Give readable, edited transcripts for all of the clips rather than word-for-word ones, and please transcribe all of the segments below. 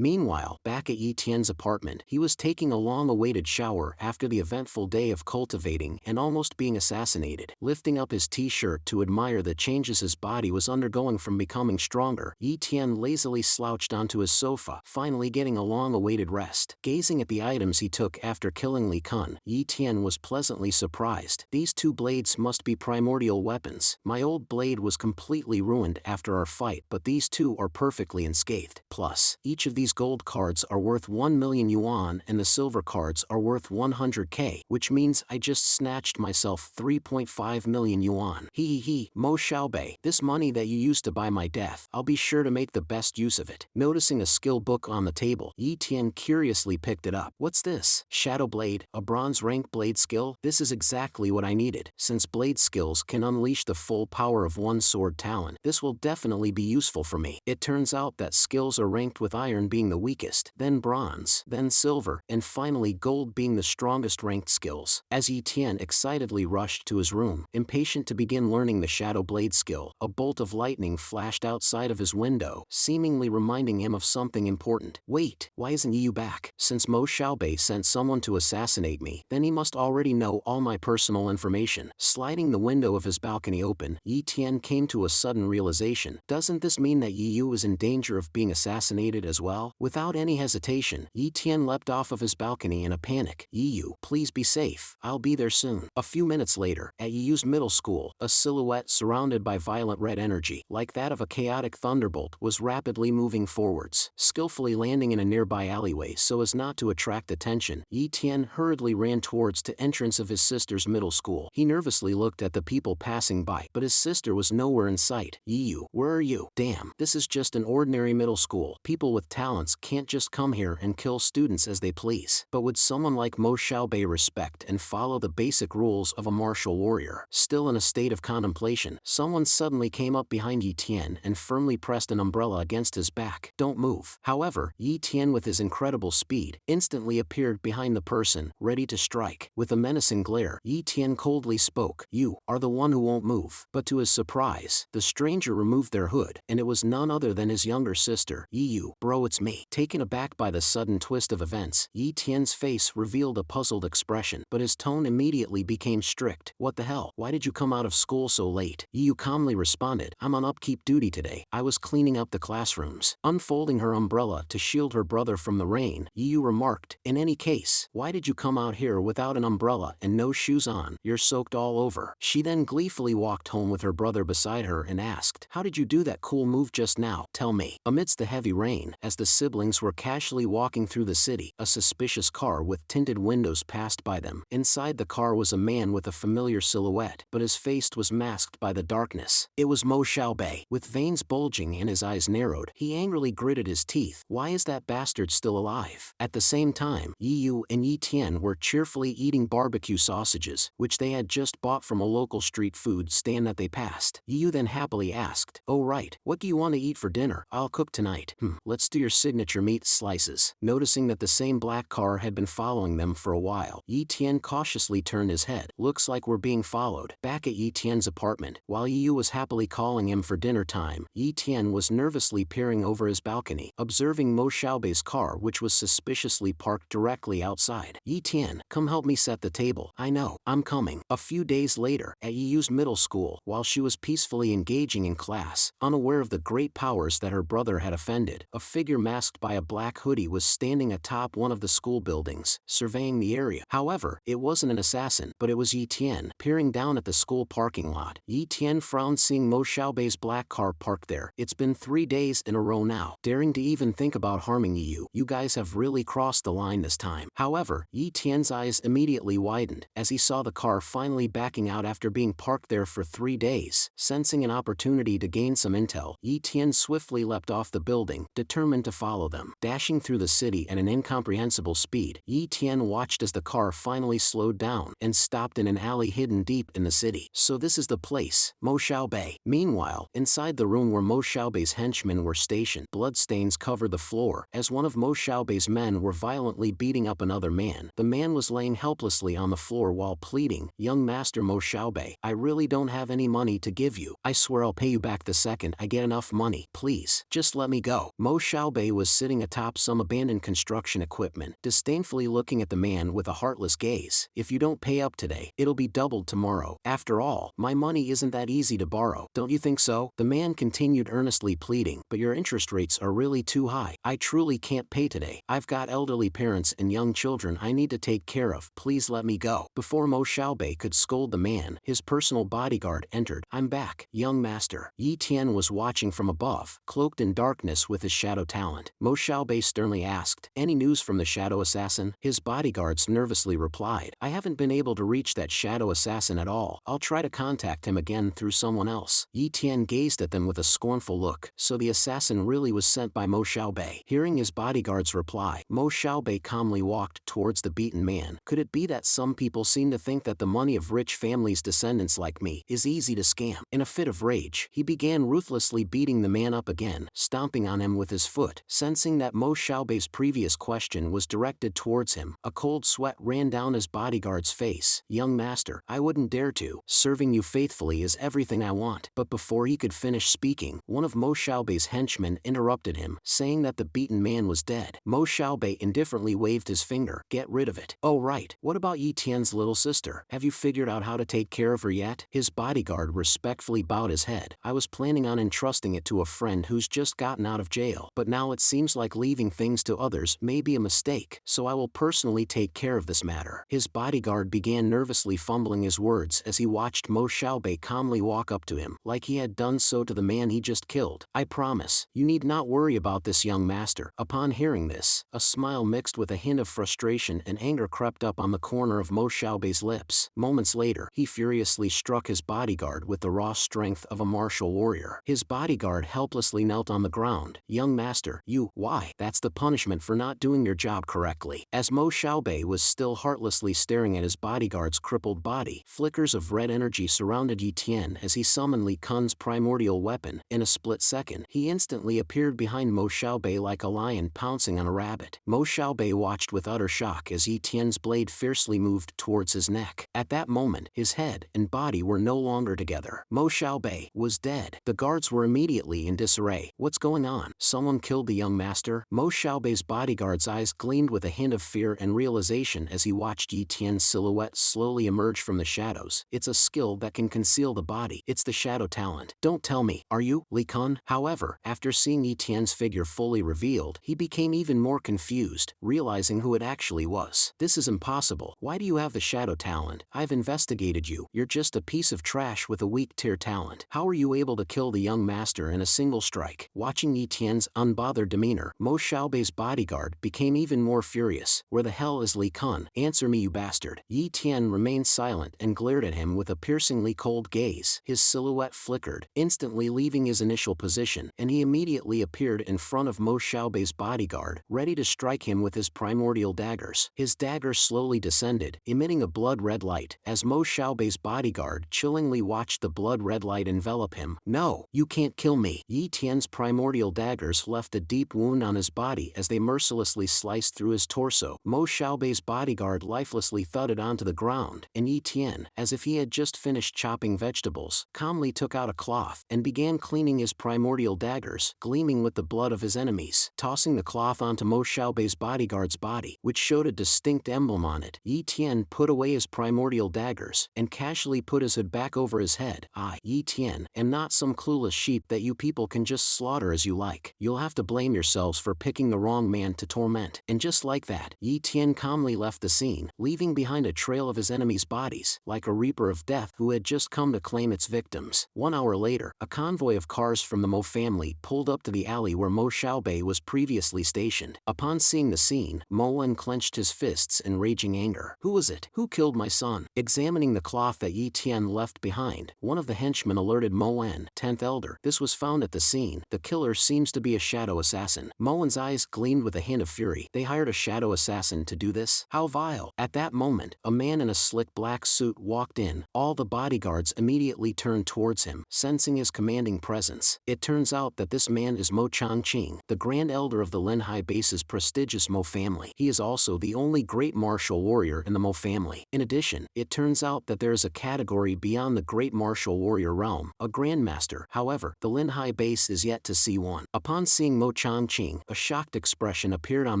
Meanwhile, back at Yi Tian's apartment, he was taking a long-awaited shower after the eventful day of cultivating and almost being assassinated. Lifting up his t-shirt to admire the changes his body was undergoing from becoming stronger, Yi Tian lazily slouched onto his sofa, finally getting a long-awaited rest. Gazing at the items he took after killing Li Kun, Yi Tian was pleasantly surprised. These two blades must be primordial weapons. My old blade was completely ruined after our fight, but these two are perfectly unscathed. Plus, each of these gold cards are worth 1 million yuan and the silver cards are worth 100k, which means I just snatched myself 3.5 million yuan. Hee, Mo Xiaobei, this money that you used to buy my death, I'll be sure to make the best use of it. Noticing a skill book on the table, Yi Tian curiously picked it up. What's this? Shadow Blade, a bronze rank blade skill? This is exactly what I needed. Since blade skills can unleash the full power of one sword talent, this will definitely be useful for me. It turns out that skills are ranked with iron being the weakest, then bronze, then silver, and finally gold being the strongest ranked skills. As Yi Tian excitedly rushed to his room, impatient to begin learning the Shadow Blade skill, a bolt of lightning flashed outside of his window, seemingly reminding him of something important. Wait, why isn't Yi back? Since Mo Xiaobei sent someone to assassinate me, then he must already know all my personal information. Sliding the window of his balcony open, Yi Tian came to a sudden realization. Doesn't this mean that Yi Yu is in danger of being assassinated as well? Without any hesitation, Yi Tian leapt off of his balcony in a panic. Yi Yu, please be safe. I'll be there soon. A few minutes later, at Yi Yu's middle school, a silhouette surrounded by violent red energy, like that of a chaotic thunderbolt, was rapidly moving forwards. Skillfully landing in a nearby alleyway so as not to attract attention, Yi Tian hurriedly ran towards the entrance of his sister's middle school. He nervously looked at the people passing by, but his sister was nowhere in sight. Yi Yu, where are you? Damn, this is just an ordinary middle school. People with talents can't just come here and kill students as they please. But would someone like Mo Xiaobei respect and follow the basic rules of a martial warrior? Still in a state of contemplation, someone suddenly came up behind Yi Tian and firmly pressed an umbrella against his back. Don't move. However, Yi Tian with his incredible speed instantly appeared behind the person, ready to strike. With a menacing glare, Yi Tian coldly spoke, "You are the one who won't move." But to his surprise, the stranger removed their hood, and it was none other than his younger sister. Yi Yu, bro, it's me. Taken aback by the sudden twist of events, Yi Tian's face revealed a puzzled expression, but his tone immediately became strict. What the hell? Why did you come out of school so late? Yi Yu calmly responded, I'm on upkeep duty today. I was cleaning up the classrooms. Unfolding her umbrella to shield her brother from the rain, Yi Yu remarked, in any case, why did you come out here without an umbrella and no shoes on? You're soaked all over. She then gleefully walked home with her brother beside her and asked, how did you do that cool move just now? Tell me. Amidst the heavy rain, as the siblings were casually walking through the city, a suspicious car with tinted windows passed by them. Inside the car was a man with a familiar silhouette, but his face was masked by the darkness. It was Mo Xiaobei. With veins bulging and his eyes narrowed, he angrily gritted his teeth. Why is that bastard still alive? At the same time, Yi Yu and Yi Tian were cheerfully eating barbecue sausages, which they had just bought from a local street food stand that they passed. Yi Yu then happily asked, oh right, what do you want to eat for dinner? I'll cook tonight. Let's do your signature meat slices. Noticing that the same black car had been following them for a while, Yi Tian cautiously turned his head. Looks like we're being followed. Back at Yi Tian's apartment, while Yi Yu was happily calling him for dinner time, Yi Tian was nervously peering over his balcony, observing Mo Xiaobei's car which was suspiciously parked directly outside. Yi Tian, come help me set the table. I know, I'm coming. A few days later, at Yi Yu's middle school, while she was peacefully engaging in class, unaware of the great powers that her brother had offended, a figure masked by a black hoodie was standing atop one of the school buildings, surveying the area. However, it wasn't an assassin, but it was Yi Tian. Peering down at the school parking lot, Yi Tian frowned seeing Mo Xiaobei's black car parked there. It's been 3 days in a row now. Daring to even think about harming Yi Yu, you guys have really crossed the line this time. However, Yi Tian's eyes immediately widened, as he saw the car finally backing out after being parked there for 3 days. Sensing an opportunity to gain some intel, Yi Tian swiftly leapt off the building, determined to follow them. Dashing through the city at an incomprehensible speed, Yi Tian watched as the car finally slowed down and stopped in an alley hidden deep in the city. So this is the place, Mo Xiaobei. Meanwhile, inside the room where Mo Xiaobei's henchmen were stationed, bloodstains covered the floor, as one of Mo Xiaobei's men were violently beating up another man. The man was laying helplessly on the floor while pleading, young master Mo Xiaobei, I really don't have any money to give you. I swear I'll pay you back the second I get enough money. Please, just let me go. Mo Xiaobei Xiaobei was sitting atop some abandoned construction equipment, disdainfully looking at the man with a heartless gaze. If you don't pay up today, it'll be doubled tomorrow. After all, my money isn't that easy to borrow. Don't you think so? The man continued earnestly pleading, but your interest rates are really too high. I truly can't pay today. I've got elderly parents and young children I need to take care of. Please let me go. Before Mo Xiaobei could scold the man, his personal bodyguard entered. I'm back, young master. Yi Tian was watching from above, cloaked in darkness with his shadow talent. Mo Xiaobei sternly asked, any news from the shadow assassin? His bodyguards nervously replied, I haven't been able to reach that shadow assassin at all. I'll try to contact him again through someone else. Yi Tian gazed at them with a scornful look. So the assassin really was sent by Mo Xiaobei. Hearing his bodyguard's reply, Mo Xiaobei calmly walked towards the beaten man. Could it be that some people seem to think that the money of rich families' descendants like me is easy to scam? In a fit of rage, he began ruthlessly beating the man up again, stomping on him with his foot. Sensing that Mo Xiaobei's previous question was directed towards him, a cold sweat ran down his bodyguard's face. Young master, I wouldn't dare to. Serving you faithfully is everything I want. But before he could finish speaking, one of Mo Xiaobei's henchmen interrupted him, saying that the beaten man was dead. Mo Xiaobei indifferently waved his finger. Get rid of it. Oh right, what about Yi Tian's little sister? Have you figured out how to take care of her yet? His bodyguard respectfully bowed his head. I was planning on entrusting it to a friend who's just gotten out of jail, but now it seems like leaving things to others may be a mistake, so I will personally take care of this matter. His bodyguard began nervously fumbling his words as he watched Mo Xiaobei calmly walk up to him, like he had done so to the man he just killed. I promise, you need not worry about this, young master. Upon hearing this, a smile mixed with a hint of frustration and anger crept up on the corner of Mo Xiaobei's lips. Moments later, he furiously struck his bodyguard with the raw strength of a martial warrior. His bodyguard helplessly knelt on the ground. Young master, why? That's the punishment for not doing your job correctly. As Mo Xiaobei was still heartlessly staring at his bodyguard's crippled body, flickers of red energy surrounded Yi Tian as he summoned Li Kun's primordial weapon. In a split second, he instantly appeared behind Mo Xiaobei like a lion pouncing on a rabbit. Mo Xiaobei watched with utter shock as Yi Tian's blade fiercely moved towards his neck. At that moment, his head and body were no longer together. Mo Xiaobei was dead. The guards were immediately in disarray. What's going on? Someone killed the young master? Mo Xiaobei's bodyguard's eyes gleamed with a hint of fear and realization as he watched Yi Tian's silhouette slowly emerge from the shadows. It's a skill that can conceal the body. It's the shadow talent. Don't tell me, are you, Li Kun? However, after seeing Yi Tian's figure fully revealed, he became even more confused, realizing who it actually was. This is impossible. Why do you have the shadow talent? I've investigated you. You're just a piece of trash with a weak tier talent. How are you able to kill the young master in a single strike? Watching Yi Tian's unbothered demeanor, Mo Xiaobei's bodyguard became even more furious. Where the hell is Li Kun? Answer me, you bastard. Yi Tian remained silent and glared at him with a piercingly cold gaze. His silhouette flickered, instantly leaving his initial position, and he immediately appeared in front of Mo Xiaobei's bodyguard, ready to strike him with his primordial daggers. His daggers slowly descended, emitting a blood-red light, as Mo Xiaobei's bodyguard chillingly watched the blood-red light envelop him. No, you can't kill me. Yi Tian's primordial daggers left a deep wound on his body as they mercilessly sliced through his torso. Mo Xiaobei's bodyguard lifelessly thudded onto the ground, and Yi Tian, as if he had just finished chopping vegetables, calmly took out a cloth and began cleaning his primordial daggers, gleaming with the blood of his enemies. Tossing the cloth onto Mo Xiaobei's bodyguard's body, which showed a distinct emblem on it, Yi Tian put away his primordial daggers and casually put his hood back over his head. I, Yi Tian, am not some clueless sheep that you people can just slaughter as you like. You'll have to blame yourselves for picking the wrong man to torment. And just like that, Yi Tian calmly left the scene, leaving behind a trail of his enemies' bodies, like a reaper of death who had just come to claim its victims. 1 hour later, a convoy of cars from the Mo family pulled up to the alley where Mo Xiaobei was previously stationed. Upon seeing the scene, Mo unclenched his fists in raging anger. Who was it? Who killed my son? Examining the cloth that Yi Tian left behind, one of the henchmen alerted Moen, 10th elder. This was found at the scene. The killer seems to be a shadow assassin. Moen's eyes gleamed with a hint of fury. They hired a shadow assassin to do this? How vile. At that moment, a man in a slick black suit walked in. All the bodyguards immediately turned towards him, sensing his commanding presence. It turns out that this man is Mo Changqing, the grand elder of the Linhai base's prestigious Mo family. He is also the only great martial warrior in the Mo family. In addition, it turns out that there is a category beyond the great martial warrior realm, a grandmaster. However, the Linhai base is yet to see one. Upon seeing Mo Mo Changqing. A shocked expression appeared on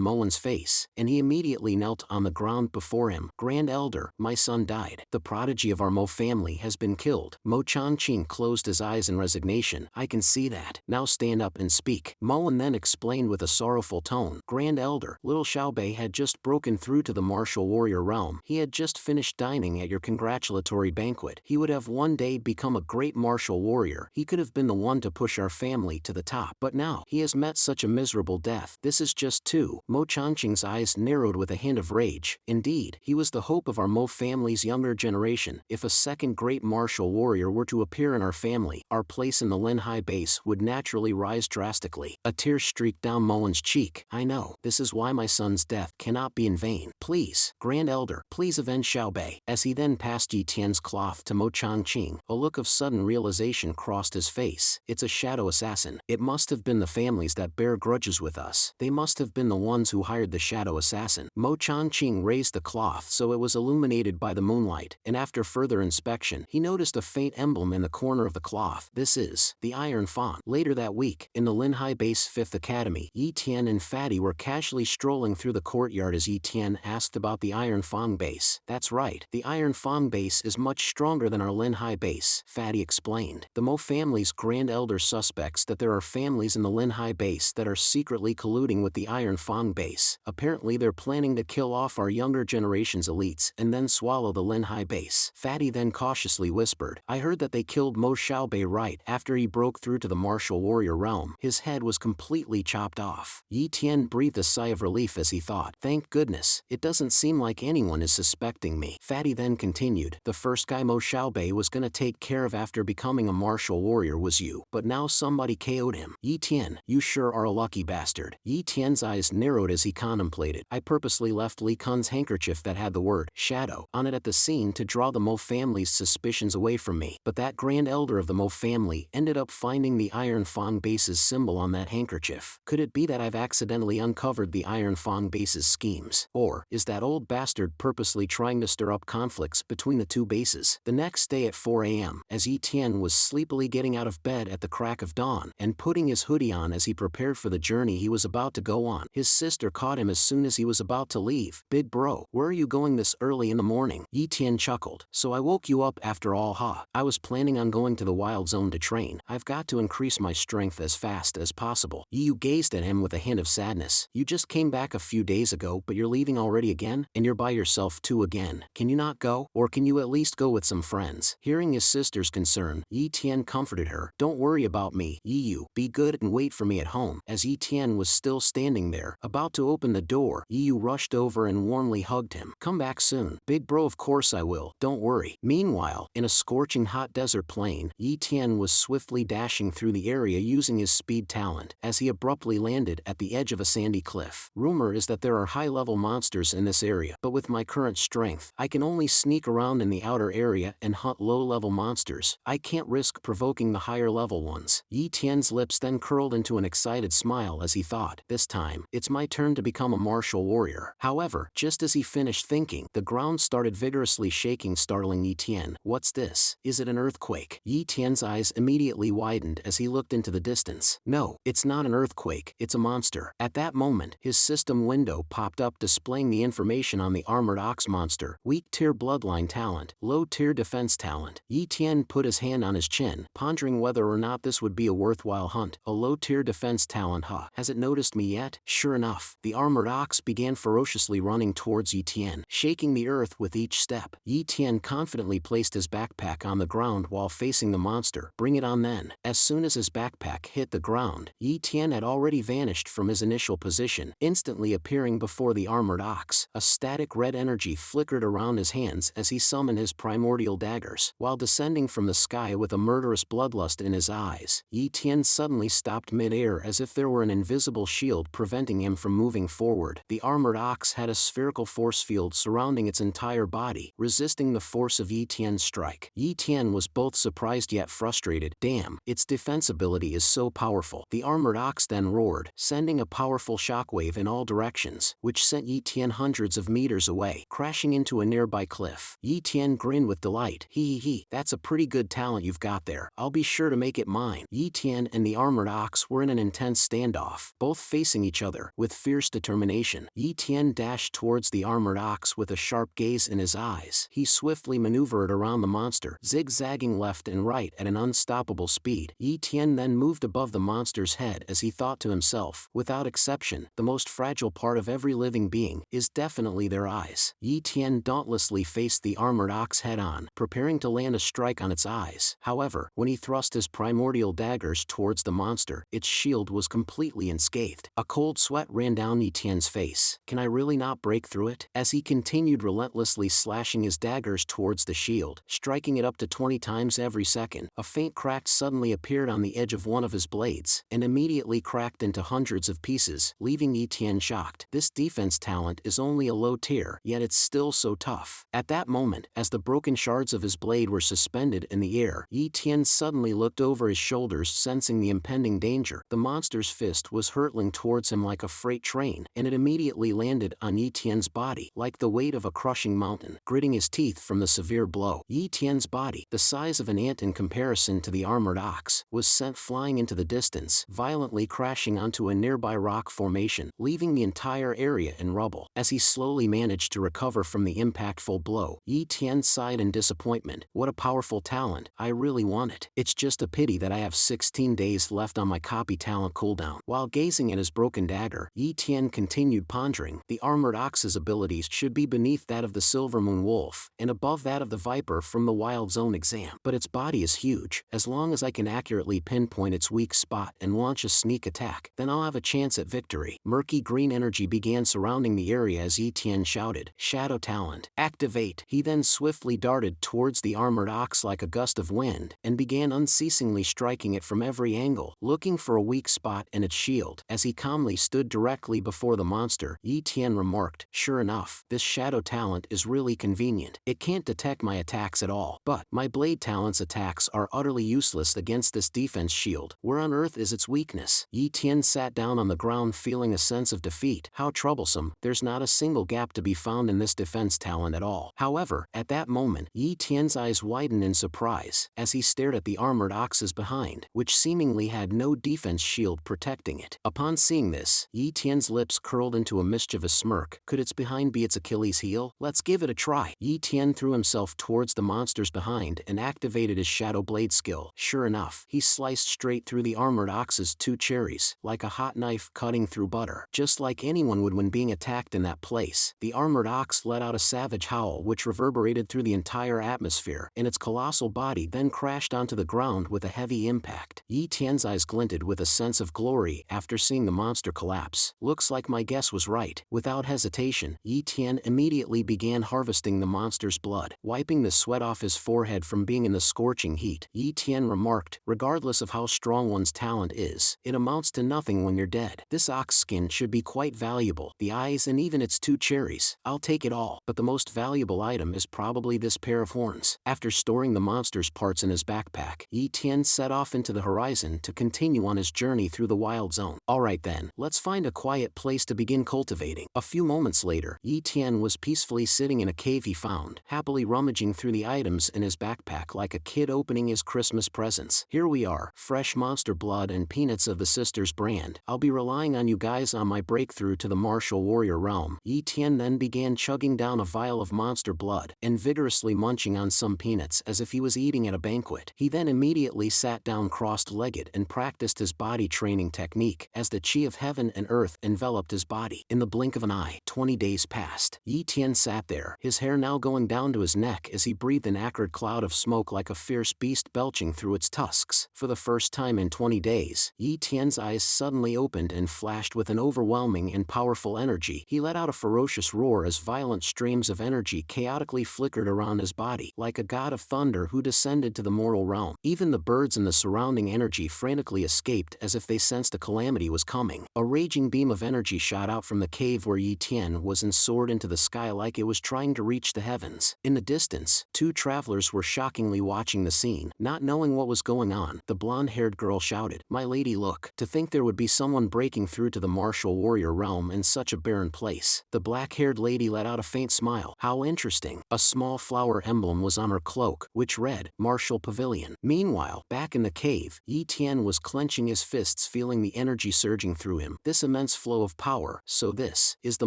Moen's face, and he immediately knelt on the ground before him. Grand Elder, my son died. The prodigy of our Mo family has been killed. Mo Changqing closed his eyes in resignation. I can see that. Now stand up and speak. Moen then explained with a sorrowful tone. Grand Elder, little Xiaobei had just broken through to the martial warrior realm. He had just finished dining at your congratulatory banquet. He would have one day become a great martial warrior. He could have been the one to push our family to the top. But now, he has met such a miserable death. This is just too. Mo Changqing's eyes narrowed with a hint of rage. Indeed, he was the hope of our Mo family's younger generation. If a second great martial warrior were to appear in our family, our place in the Linhai base would naturally rise drastically. A tear streaked down Moen's cheek. I know. This is why my son's death cannot be in vain. Please, Grand Elder, please avenge Xiaobei. As he then passed Yi Tian's cloth to Mo Changqing, a look of sudden realization crossed his face. It's a shadow assassin. It must have been the families that bear grudges with us. They must have been the ones who hired the shadow assassin. Mo Changqing raised the cloth so it was illuminated by the moonlight, and after further inspection, he noticed a faint emblem in the corner of the cloth. This is the Iron Fawn. Later that week, in the Linhai Base 5th Academy, Yi Tian and Fatty were casually strolling through the courtyard as Yi Tian asked about the Iron Fang base. That's right, the Iron Fang base is much stronger than our Linhai base, Fatty explained. The Mo family's Grand Elder suspects that there are families in the Linhai base that are secretly colluding with the Iron Fang base. Apparently they're planning to kill off our younger generation's elites and then swallow the Linhai base. Fatty then cautiously whispered, I heard that they killed Mo Xiaobei right after he broke through to the martial warrior realm. His head was completely chopped off. Yi Tian breathed a sigh of relief as he thought, thank goodness, it doesn't seem like anyone is suspecting me. Fatty then continued, the first guy Mo Xiaobei was gonna take care of after becoming a martial warrior was you, but now somebody KO'd him. Yi Tian, you sure are a lucky bastard. Yi Tian's eyes narrowed as he contemplated. I purposely left Li Kun's handkerchief that had the word shadow on it at the scene to draw the Mo family's suspicions away from me, but that Grand Elder of the Mo family ended up finding the Iron Fang base's symbol on that handkerchief. Could it be that I've accidentally uncovered the Iron Fang base's schemes? Or is that old bastard purposely trying to stir up conflicts between the two bases? The next day at 4 a.m., as Yi Tian was sleepily getting out of bed at the crack of dawn and putting his hoodie on as he prepared for the journey he was about to go on, his sister caught him as soon as he was about to leave. Big bro, where are you going this early in the morning? Yi Tian chuckled. So I woke you up after all, huh? I was planning on going to the wild zone to train. I've got to increase my strength as fast as possible. Yi gazed at him with a hint of sadness. You just came back a few days ago, but you're leaving already again? And you're by yourself too again. Can you not go? Or can you at least go with some friends? Hearing his sister's concern, Yi Tian comforted her. Don't worry about me, Yi. Be good and wait for me at home. As Yi Tian was still standing there, about to open the door, Yi rushed over and warmly hugged him. Come back soon. Big bro, of course I will. Don't worry. Meanwhile, in a scorching hot desert plain, Yi Tian was swiftly dashing through the area using his speed talent, as he abruptly landed at the edge of a sandy cliff. Rumor is that there are high-level monsters in this area, but with my current strength, I can only sneak around in the outer area and hunt low-level monsters. I can't risk provoking the higher-level ones. Yi Tian's lips then curled into an excited smile as he thought, this time, it's my turn to become a martial warrior. However, just as he finished thinking, the ground started vigorously shaking, startling Yi Tian. What's this? Is it an earthquake? Yi Tian's eyes immediately widened as he looked into the distance. No, it's not an earthquake, it's a monster. At that moment, his system window popped up displaying the information on the armored ox monster. Weak tier bloodline talent, low tier defense talent. Yi Tian put his hand on his chin, pondering whether or not this would be a worthwhile hunt. A low tier defense talent, huh? Has it noticed me yet? Sure enough, the armored ox began ferociously running towards Yi Tian, shaking the earth with each step. Yi Tian confidently placed his backpack on the ground while facing the monster. Bring it on then. As soon as his backpack hit the ground, Yi Tian had already vanished from his initial position, instantly appearing before the armored ox. A static red energy flickered around his hands as he summoned his primordial daggers. While descending from the sky with a murderous bloodlust in his eyes, Yi Tian suddenly stopped mid-air as if there were an invisible shield preventing him from moving forward. The armored ox had a spherical force field surrounding its entire body, resisting the force of Yi Tian's strike. Yi Tian was both surprised yet frustrated. Damn, its defense ability is so powerful. The armored ox then roared, sending a powerful shockwave in all directions, which sent Yi Tian hundreds of meters away, crashing into a nearby cliff. Yi Tian grinned with delight. Hee, that's a pretty good talent you've got there. I'll be sure to make it mine. Yi Tian and the armored ox were in an intense intense standoff, both facing each other with fierce determination. Yi Tian dashed towards the armored ox with a sharp gaze in his eyes. He swiftly maneuvered around the monster, zigzagging left and right at an unstoppable speed. Yi Tian then moved above the monster's head as he thought to himself, without exception, the most fragile part of every living being is definitely their eyes. Yi Tian dauntlessly faced the armored ox head-on, preparing to land a strike on its eyes. However, when he thrust his primordial daggers towards the monster, its shield was completely unscathed. A cold sweat ran down Yi Tian's face. Can I really not break through it? As he continued relentlessly slashing his daggers towards the shield, striking it up to 20 times every second, a faint crack suddenly appeared on the edge of one of his blades, and immediately cracked into hundreds of pieces, leaving Yi Tian shocked. This defense talent is only a low tier, yet it's still so tough. At that moment, as the broken shards of his blade were suspended in the air, Yi Tian suddenly looked over his shoulders, sensing the impending danger. The monster's fist was hurtling towards him like a freight train, and it immediately landed on Yi Tian's body, like the weight of a crushing mountain, gritting his teeth from the severe blow. Yi Tian's body, the size of an ant in comparison to the armored ox, was sent flying into the distance, violently crashing onto a nearby rock formation, leaving the entire area in rubble. As he slowly managed to recover from the impactful blow, Yi Tian sighed in disappointment. What a powerful talent, I really want it. It's just a pity that I have 16 days left on my copy talent cooldown. While gazing at his broken dagger, Yi Tian continued pondering. The armored ox's abilities should be beneath that of the Silver Moon Wolf, and above that of the Viper from the Wild Zone exam. But its body is huge. As long as I can accurately pinpoint its weak spot and launch a sneak attack, then I'll have a chance at victory. Murky green energy began surrounding the area as Yi Tian shouted, "Shadow talent, activate!" He then swiftly darted towards the armored ox like a gust of wind, and began unceasingly striking it from every angle, looking for a weak spot in its shield. As he calmly stood directly before the monster, Yi Tian remarked, "Sure enough, this shadow talent is really convenient. It can't detect my attacks at all. But my blade talent's attacks are utterly useless against this defense shield. Where on earth is its weakness?" Yi Tian sat down on the ground feeling a sense of defeat. How troublesome, there's not a single gap to be found in this defense talent at all. However, at that moment, Yi Tian's eyes widened in surprise, as he stared at the armored ox's behind, which seemingly had no defense shield protecting it. Upon seeing this, Yi Tian's lips curled into a mischievous smirk. Could its behind be its Achilles heel? Let's give it a try. Yi Tian threw himself towards the monster's behind and activated his shadow blade skill. Sure enough, he sliced straight through the armored ox's two cherries, like a hot knife cutting through butter. Just like anyone would when being attacked in that place, the armored ox let out a savage howl which reverberated through the entire atmosphere, and its colossal body then crashed onto the ground with a heavy impact. Yi Tian's eyes glinted with a sense of glory after seeing the monster collapse. Looks like my guess was right. Without hesitation, Yi Tian immediately began harvesting the monster's blood, wiping the sweat off his forehead from being in the scorching heat. Yi Tian remarked, "Regardless of how strong one's talent is, it amounts to nothing when you're dead. This ox skin should be quite valuable, the eyes and even its two cherries. I'll take it all, but the most valuable item is probably this pair of horns." After storing the monster's parts in his backpack, Yi Tian set off into the horizon to continue on his journey through the Wild Zone. Alright then, let's find a quiet place to begin cultivating. A few moments later, Yi Tian was peacefully sitting in a cave he found, happily rummaging through the items in his backpack like a kid opening his Christmas presents. Here we are, fresh monster blood and peanuts of the Sisters brand. I'll be relying on you guys on my breakthrough to the martial warrior realm. Yi Tian then began chugging down a vial of monster blood, and vigorously munching on some peanuts as if he was eating at a banquet. He then immediately sat down crossed-legged and practiced his body training technique, as the chi of heaven and earth enveloped his body. In the blink of an eye, 20 days passed. Yi Tian sat there, his hair now going down to his neck as he breathed an acrid cloud of smoke like a fierce beast belching through its tusks. For the first time in 20 days, Yi Tian's eyes suddenly opened and flashed with an overwhelming and powerful energy. He let out a ferocious roar as violent streams of energy chaotically flickered around his body, like a god of thunder who descended to the mortal realm. Even the birds in the surrounding energy frantically escaped as if they sensed a calamity was coming. A raging beam of energy shot out from the cave where Yi Tian was and soared into the sky like it was trying to reach the heavens. In the distance, two travelers were shockingly watching the scene. Not knowing what was going on, the blonde-haired girl shouted, "My lady, look! To think there would be someone breaking through to the martial warrior realm in such a barren place." The black-haired lady let out a faint smile. How interesting. A small flower emblem was on her cloak, which read, "Martial Pavilion." Meanwhile, back in the cave, Yi Tian was clenching his fists fists, feeling the energy surging through him. This immense flow of power. So this is the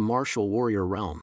martial warrior realm.